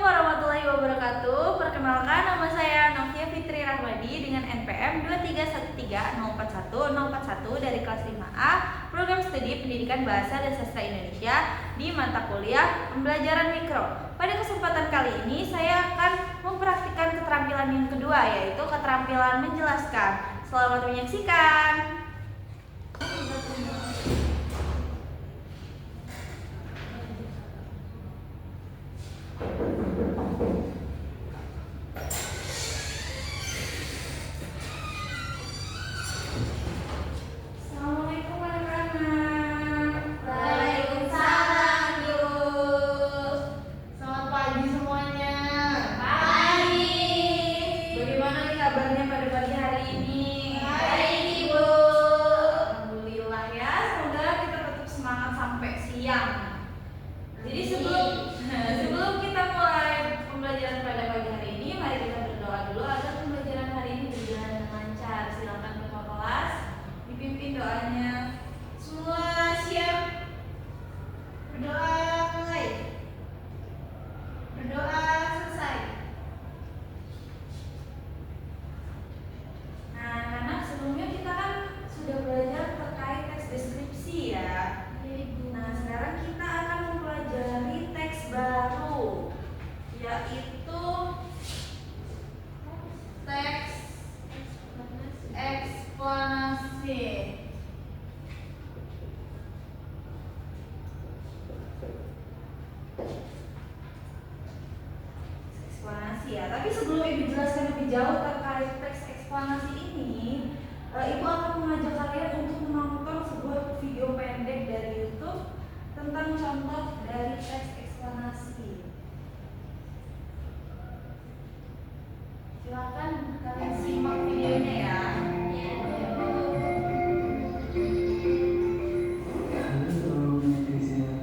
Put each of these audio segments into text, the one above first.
warahmatullahi wabarakatuh. Perkenalkan, nama saya Novia Fitri Rahmadi dengan NPM 2313041 dari kelas 5A, Program Studi Pendidikan Bahasa dan Sastra Indonesia di mata kuliah Pembelajaran Mikro. Pada kesempatan kali ini saya akan mempraktikkan keterampilan yang kedua, yaitu keterampilan menjelaskan. Selamat menyaksikan. Assalamualaikum anak-anak. Waalaikumsalam, Yus. Selamat pagi semuanya. Pagi. Bagaimana nih kabarnya pada pagi hari ini? Baik, Ibu. Alhamdulillah ya, semoga kita tetap semangat sampai siang. Jadi sebelum kita mulai pembelajaran pada pagi hari ini, mari kita berdoa dulu agar pembelajaran hari ini berjalan dengan lancar. Silakan ketua kelas dipimpin doanya. Semua siap? Berdoa mulai. Berdoa selesai. Nah, anak-anak, sebelumnya kita kan sudah belajar terkait teks deskripsi ya. Nah, sekarang kita akan mempelajari teks baru, yaitu teks eksplanasi. Eksplanasi ya. Tapi sebelum Ibu jelaskan lebih jauh terkait teks eksplanasi ini, Ibu akan mengajak kalian untuk menonton sebuah video pendek dari YouTube tentang contoh dari teks eksplanasi. Silakan kalian simak videonya ya. Halo netizen,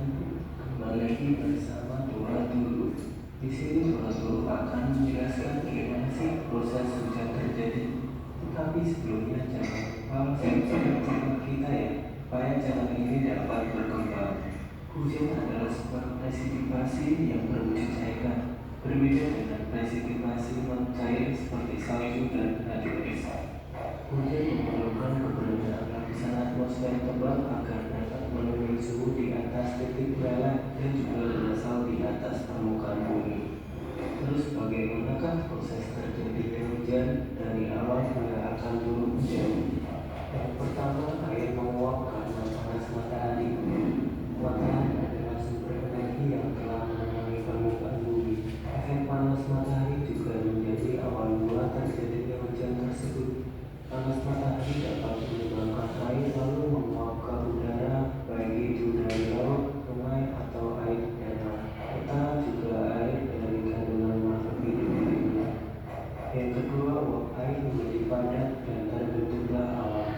kembali lagi bersama Doa Dulu. Di sini Doa Dulu akan menjelaskan bagaimana sih proses hujan terjadi. Tetapi sebelumnya jangan lupa siap-siap cerita kita ya, supaya channel ini dapat berkembang. Hujan adalah sebuah presipitasi yang berwujud cairan, berbeda dengan presipitasi non-cair seperti salju dan air es. Hujan memerlukan keberadaan lapisan atmosfer tebal agar dapat memenuhi suhu di atas titik beralat dan juga berasal di atas permukaan bumi. Terus bagaimanakah proses terjadinya hujan dari awal hingga akan turun hujan? Yang pertama, air menguap karena panas matahari. Matahari adalah sumber energi yang telah memenuhi permukaan bumi. Efek panas matahari juga menjadi awal mula terjadinya hujan tersebut. Panas matahari dapat menyebabkan air lalu menguap ke udara, baik itu dari laut, sungai, atau air danau, serta juga air dari kandungan makhluk hidup lainnya. Yang kedua, uap air menjadi padat dan terbentuklah awan.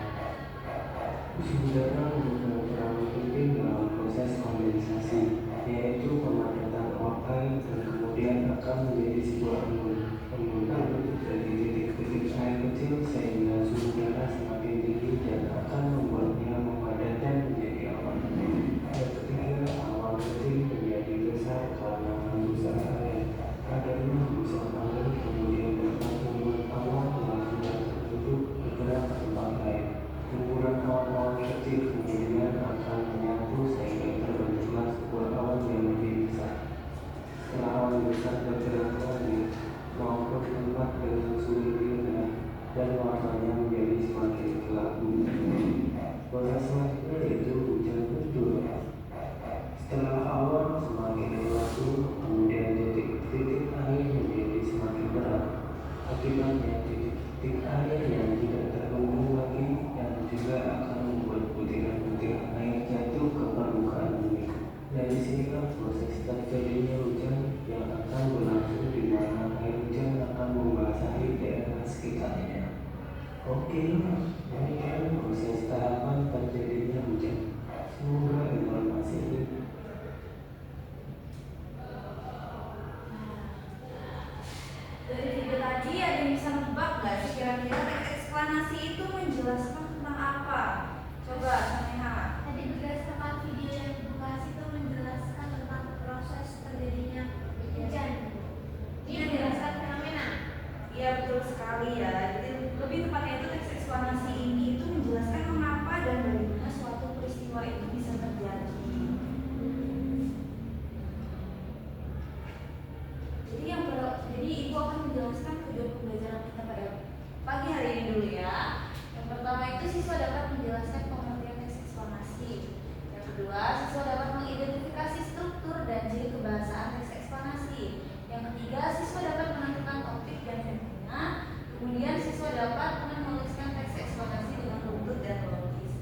kedua, siswa dapat mengidentifikasi struktur dan ciri kebahasaan teks eksplanasi. Yang ketiga, siswa dapat menentukan topik dan fenomena. Kemudian siswa dapat menuliskan teks eksplanasi dengan runtut dan logis.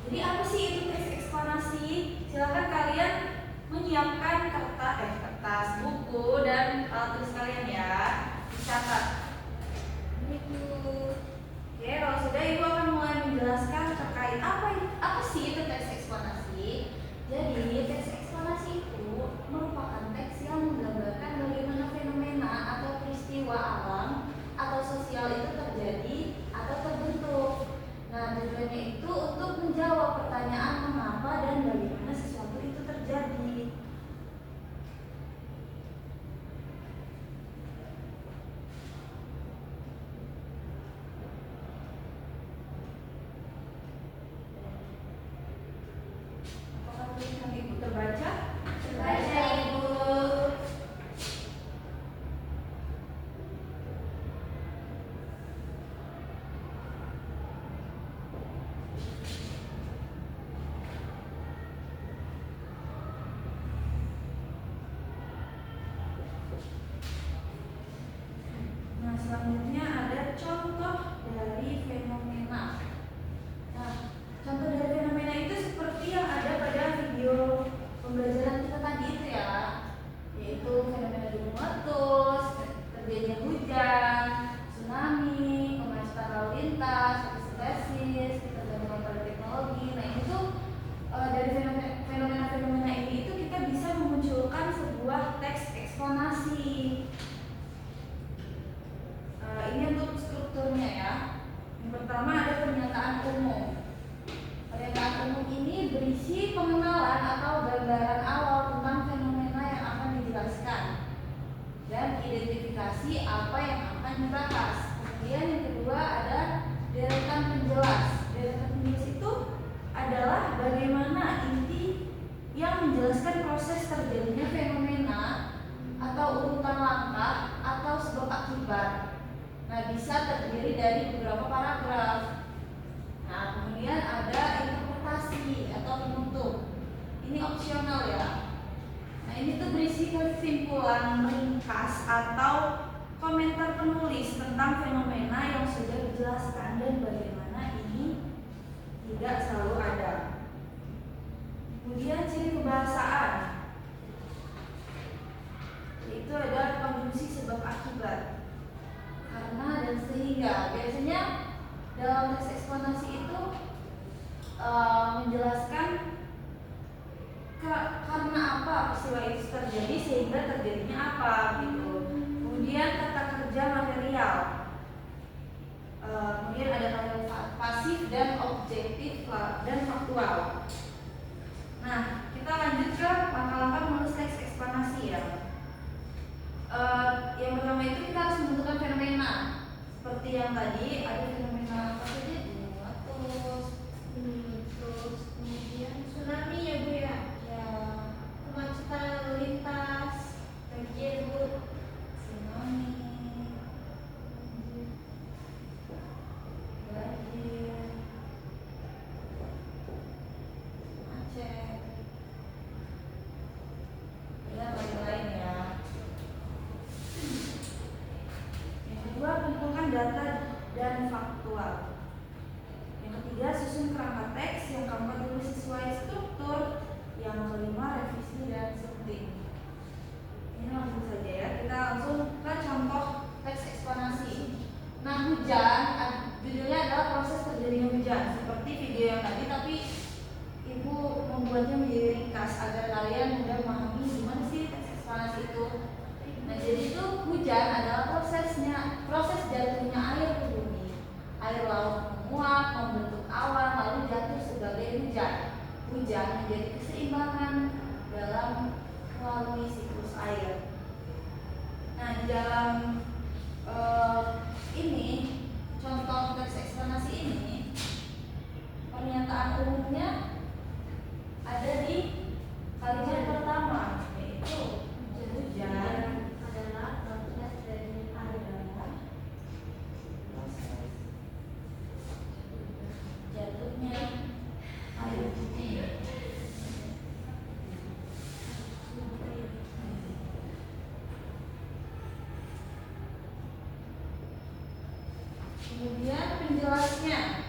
Jadi apa sih itu teks eksplanasi? Silakan kalian menyiapkan kertas, buku dan alat tulis kalian ya. Dicatat. Oke, kalau sudah ibu akan mulai menjelaskan terkait apa sih itu teks eksplanasi. Jadi teks eksplanasi itu merupakan teks yang menggambarkan bagaimana fenomena atau peristiwa alam atau sosial itu terjadi atau terbentuk. Nah, tujuannya itu untuk menjawab pertanyaan mengapa dan bagaimana sesuatu itu terjadi. Apakah tulisan ibu terbaca? Terbaca, Ibu. Nah, selanjutnya ada contoh dari fenomena. Nah, contoh dari fenomena itu seperti yang ada pada video pembelajaran kita tadi itu ya, yaitu fenomena gunung meletus, terjadinya hujan, tsunami, kemacetan lalu lintas, fotosintesis, ketergantungan pada teknologi. Nah, itu tuh dari fenomena-fenomena ini itu kita bisa memunculkan sebuah teks eksplanasi. Ini untuk strukturnya ya. Yang pertama ada pernyataan umum. Pernyataan umum ini berisi pengenalan atau gambaran awal tentang fenomena yang akan dijelaskan dan identifikasi apa yang akan dibahas. Kemudian yang kedua ada deretan penjelas. Deretan penjelas itu adalah bagaimana inti yang menjelaskan proses terjadinya fenomena atau urutan langkah atau sebab akibat. Nah, bisa terdiri dari beberapa paragraf. Nah, kemudian ada interpretasi atau penutup. Ini opsional ya. Nah, ini tuh berisi kesimpulan ringkas atau komentar penulis tentang fenomena yang sudah dijelaskan dan bagaimana ini tidak selalu ada. Kemudian ciri kebahasaan, yaitu adalah konjungsi sebab akibat. Karena dan sehingga, biasanya dalam teks eksplanasi itu menjelaskan karena apa peristiwa itu terjadi sehingga terjadinya apa gitu. Kemudian kata kerja material, kemudian ada kata pasif dan objektif dan faktual. Nah, kita lanjut ke langkah-langkah menulis teks eksplanasi ya. Yang pertama itu kita harus menentukan fenomena. Seperti yang tadi ada fenomena apa saja? Terus kemudian tsunami ya Bu ya. Ya, Kemacetan lalu lintas, banjir Bu. tsunami, banjir, macet, dan lain-lain ya. Yang kedua, kumpulkan data dan faktual. Yang ketiga, susun kerangka teks. Yang keempat, tulis sesuai struktur. Yang kelima, revisi dan sunting. Ini langsung saja ya. Kita langsung ke contoh teks eksplanasi. Nah, hujan, judulnya adalah proses terjadinya hujan. Seperti video yang tadi, tapi ibu membuatnya menjadi ringkas agar kalian mudah memahami gimana sih teks eksplanasi itu. Nah, jadi itu hujan adalah proses jatuhnya air ke bumi. Air laut menguap, membentuk awan, lalu jatuh sebagai hujan. Hujan menjadi keseimbangan dalam melalui siklus air. Nah, di dalam ini contoh teks eksplanasi ini, pernyataan umumnya ada di kalimat pertama, yaitu hujan adalah proses dari jatuhnya air. Kemudian penjelasnya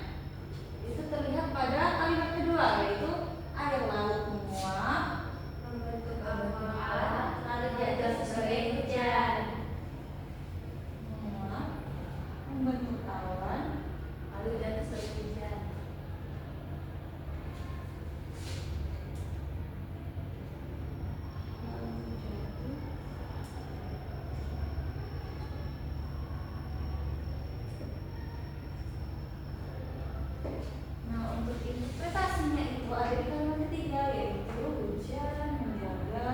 itu terlihat pada kalimat kedua, yaitu air laut menguap Membentuk awan, lalu jatuh sebagai hujan. menguap membentuk awan Lalu jatuh sebagai hujan. lalu jatuh. Nah, untuk interpretasinya itu ada di kalimat ketiga, yaitu hujan menjaga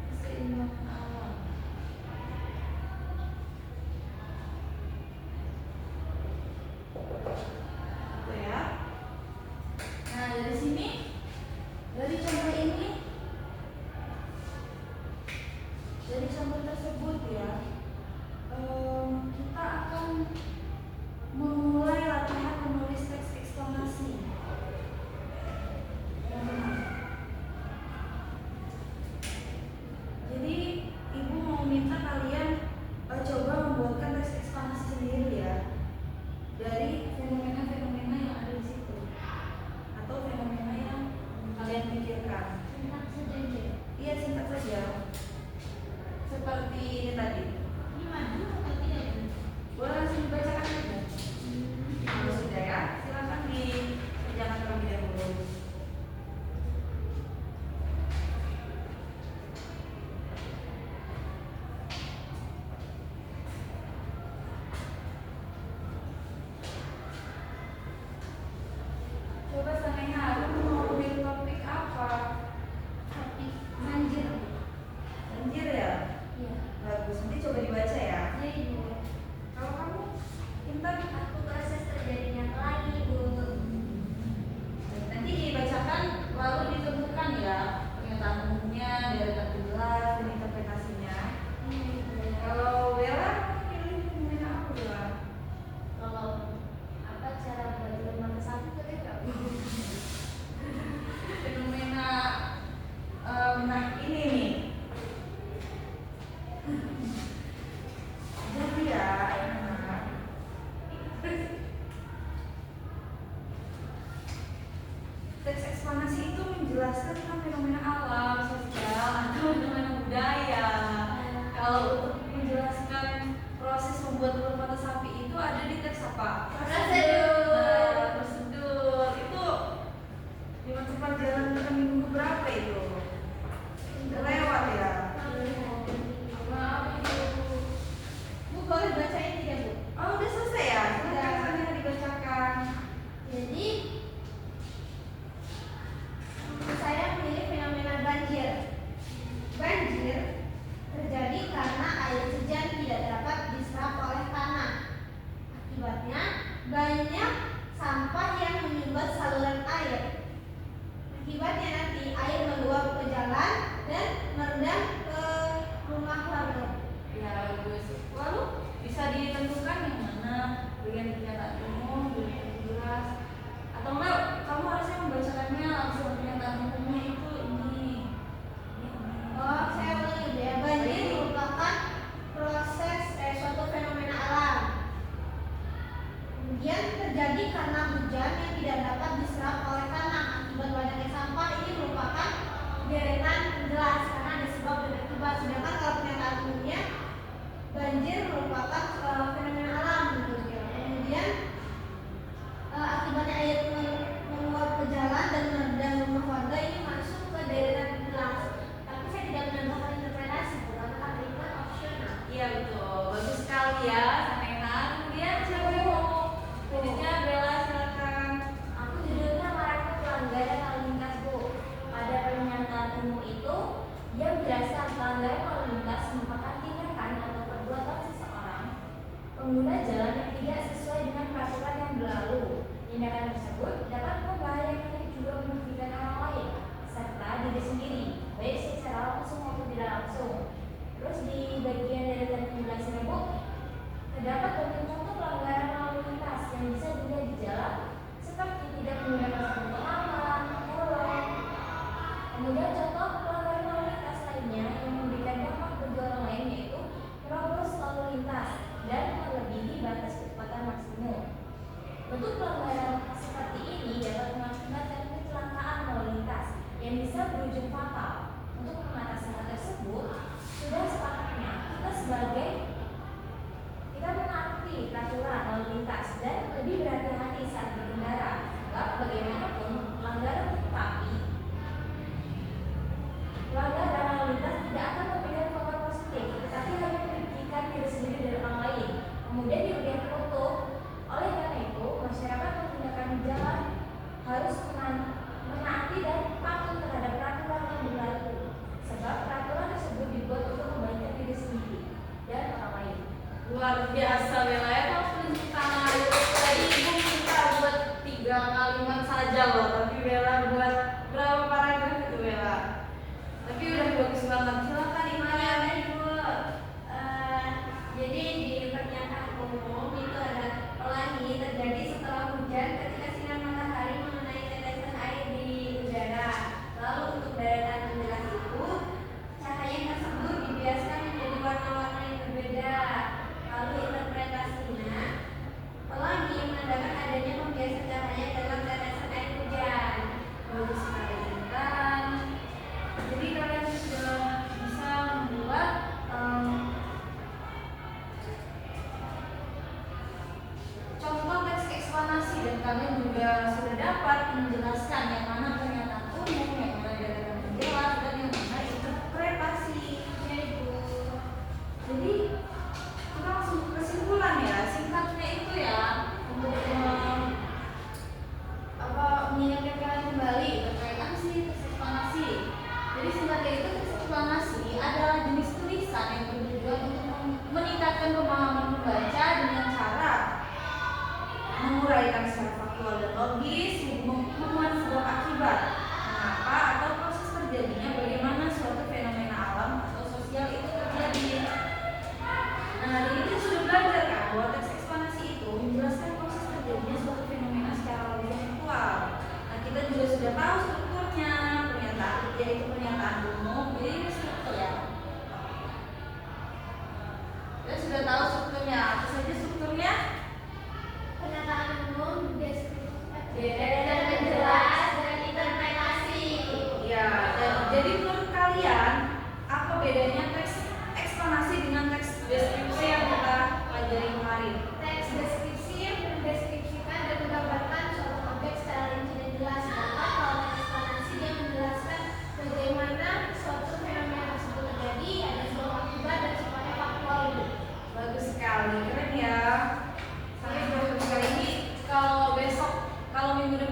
keseimbangan alam. Gitu ya. Nah, dari sini, dari contoh ini, dari contoh tersebut ya, kita akan memulai latihan menulis teks eksklamasi. Jadi ibu mau minta kalian coba membuatkan teks eksklamasi sendiri ya, dari fenomena-fenomena yang ada di situ atau fenomena yang kalian pikirkan. Singkat saja aja. Iya, singkat saja. Seperti ini tadi. Ini maju atau tidak? Boleh langsung dibacakan saja. Kalau sudah ya, silakan dikerjakan terlebih dahulu. Coba Sanena, lu mau ambil topik apa? Topik banjir. Banjir ya? Iya. Bagus, nanti coba dibaca ya. Iya, Ibu. Kalau kamu, Intan, Aku proses terjadinya pelangi, Bu. nanti dibacakan lalu ditentukan ya pernyataan umumnya, deretan jelas, dan interpretasinya. Iya, Ibu. Kalau Bella, pilih fenomena apa Bella? Kalau apa cara belajar mata sapi boleh nggak, Bu? Fenomena nah ini nih. Jadi ya, anak-anak, teks eksplanasi itu menjelaskan tentang fenomena alam, sosial, atau fenomena budaya. Kalau untuk menjelaskan proses membuat bulu mata sapi itu ada di teks apa? Prosedur. Nah, prosedur itu di mata pelajaran minggu berapa itu? Udah lewat ya. Maaf Ibu. Bu, boleh bacain tidak, Bu? Oh, udah selesai ya? Silakan Udah. Sanena dibacakan. Jadi saya memilih fenomena banjir. Banjir terjadi karena air hujan tidak dapat diserap oleh tanah. Akibatnya banyak sampah yang menyumbat saluran air. Akibatnya nanti air meluap ke jalan dan merendam ke rumah warga. Ya, bagus. Lalu bisa ditentukan yang mana bagian pernyataan umum, bagian jelas, atau enggak kamu harusnya membacakannya langsung pernyataan umumnya itu ini. Oh, saya ulangi ya. Banjir merupakan proses suatu fenomena alam. Kemudian terjadi karena hujan yang tidak dapat diserap oleh tanah. Akibat banyaknya sampah ini merupakan deretan jelas karena ada sebab dan akibat. Sedangkan kalau pernyataan umumnya, banjir merupakan fenomena alam gitu ya. Kemudian akibatnya air meluap ke jalan dan merendam rumah warga ini masuk ke deretan jelas. Tapi saya tidak menambahkan interpretasi karena kalimat opsional. Iya betul, bagus sekali ya Sanena. Kemudian siapa yang mau? Jadinya Bella silakan. Aku judulnya Maraknya Pelanggaran Lalu Lintas, Bu. Pada pernyataan umum itu, dia menjelaskan pelanggaran lalu lintas merupakan tindakan atau perbuatan seseorang pengguna jalan yang tidak sesuai dengan peraturan yang berlalu. Tindakan tersebut dapat membahayakan dan juga merugikan orang lain serta diri sendiri, baik secara langsung maupun tidak langsung. Terus di bagian deretan penjelasan, Bu, terdapat contoh pelanggaran lalu lintas yang bisa dilihat di jalan seperti tidak menggunakan sabuk pengaman, helm. Kemudian contoh pelanggaran lalu lintas lainnya yang memberikan dampak bagi orang lain Untuk pelanggaran seperti ini dapat mengakibatkan kecelakaan lalu lintas yang bisa berujung fatal. Untuk mengatasi hal tersebut, sudah sepatutnya kita menaati peraturan lalu lintas dan lebih berhati-hati saat berkendara. Sebab bagaimanapun pelanggaran lalu lintas tidak akan memberikan faktor positif, tetapi hanya merugikan diri sendiri dan orang lain. Kemudian di bagian foto, oleh karena itu masyarakat menggunakan jalan harus menaati dan patuh terhadap peraturan yang berlaku. Sebab peraturan tersebut dibuat untuk kebaikan diri sendiri dan orang lain. Luar biasa Bella ya, kalau penunjuk tangan tadi ibu minta buat 3 kalimat saja loh, tapi Bella buat berapa paragraf itu Bella? Tapi udah bagus banget. Silakan Imaya. Jadi di pernyataan umum itu ada pelangi terjadi setelah hujan ketika sinar matahari mengenai tetesan air di udara. Lalu untuk daratan menjelas itu cahaya tersebut dibiaskan menjadi warna-warna yang berbeda. Lalu interpretasinya, pelangi menandakan adanya pembiasan cahaya dalam tetesan air hujan. Bagus sekali Intan. Jadi kalian sudah bisa membuat contoh teks eksplanasi dan kalian juga sudah dapat menjelaskan yang mana pernyataan umum, yang mana daratan menjelas, dan yang mana interpretasi. Ya Ibu. Jadi kita langsung ke kesimpulan ya, singkatnya itu ya untuk mengingatkan kalian kembali terkait apa sih teks eksplanasi. Jadi singkatnya itu teks eksplanasi adalah jenis tulisan yang bertujuan untuk meningkatkan pemahaman pembaca dengan cara menguraikan secara faktual dan logis hubungan sebab akibat, mengapa atau proses terjadinya, bagaimana suatu fenomena alam atau sosial itu terjadi. Nah, hari ini kita sudah belajar kan bahwa teks eksplanasi itu menjelaskan proses terjadinya suatu fenomena secara logis dan faktual. Nah, kita juga sudah tahu strukturnya, pernyataan yaitu pernyataan umum, jadi ini struktur ya. Kita sudah tahu strukturnya, apa saja strukturnya? Pernyataan umum, deskriptif, dan menjelas, dan interpretasi. Ya, jadi menurut kalian apa bedanya teks eksplanasi dengan teks deskripsi yang kita pelajari kemarin? Teks deskripsi yang mendeskripsikan dan menggambarkan suatu objek secara rinci dan jelas. Sedangkan kalau teks eksplanasi dia menjelaskan bagaimana suatu fenomena tersebut terjadi, ada sebab akibat dan sifatnya faktual. Bagus sekali, keren ya. Sampai jumpa kali ini. Kalau besok, kalau minggu depan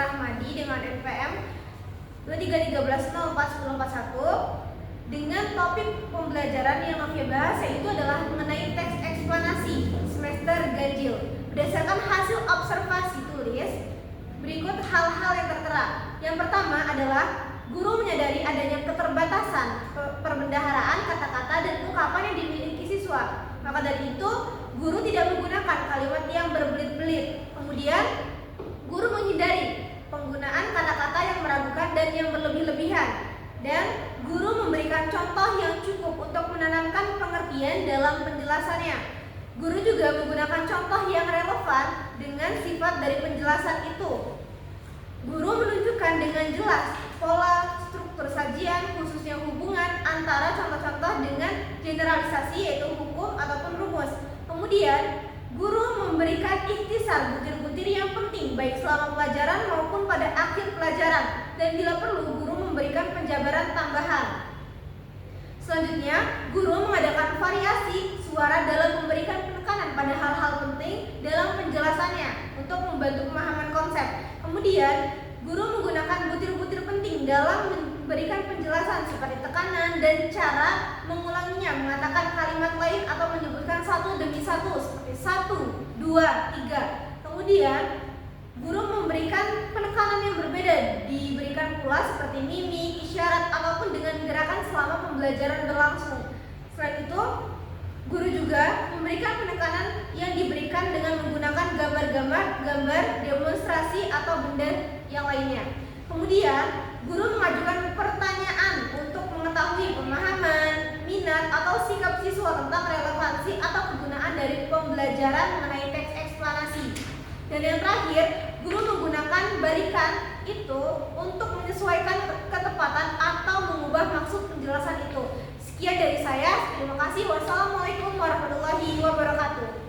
Rahmadi dengan NPM 2313041041 dengan topik pembelajaran yang Novia bahas, yaitu adalah mengenai teks eksplanasi semester ganjil. Berdasarkan hasil observasi tulis, berikut hal-hal yang tertera. Yang pertama adalah guru menyadari adanya keterbatasan perbendaharaan kata-kata dan ungkapan yang dimiliki siswa. Maka dari itu, guru tidak menggunakan kalimat yang berbelit-belit. Kemudian, guru menghindari penggunaan kata-kata yang meragukan dan yang berlebih-lebihan. Dan guru memberikan contoh yang cukup untuk menanamkan pengertian dalam penjelasannya. Guru juga menggunakan contoh yang relevan dengan sifat dari penjelasan itu. Guru menunjukkan dengan jelas pola struktur sajian, khususnya hubungan antara contoh-contoh dengan generalisasi, yaitu hukum ataupun rumus. Kemudian, guru memberikan ikhtisar butir-butir yang penting baik selama pelajaran maupun pada akhir pelajaran, dan bila perlu guru memberikan penjabaran tambahan. Selanjutnya, guru mengadakan variasi suara dalam memberikan penekanan pada hal-hal penting dalam penjelasannya untuk membantu pemahaman konsep. Kemudian, guru menggunakan butir-butir penting dalam memberikan penjelasan seperti tekanan dan cara mengulanginya, mengatakan kalimat lain atau menyebutkan satu demi satu seperti 1, 2, 3. Kemudian, guru memberikan penekanan yang berbeda, diberikan pula seperti mimik, isyarat, ataupun dengan gerakan selama pembelajaran berlangsung. Selain itu, guru juga memberikan penekanan yang diberikan dengan menggunakan gambar demonstrasi atau benda yang lainnya. Kemudian, guru mengajukan pertanyaan untuk mengetahui pemahaman, minat, atau sikap siswa tentang relevansi atau kegunaan dari pembelajaran mengenai teks eksplanasi. Dan yang terakhir, guru menggunakan barikan itu untuk menyesuaikan ketepatan atau mengubah maksud penjelasan itu. Sekian dari saya, terima kasih. Wassalamualaikum warahmatullahi wabarakatuh.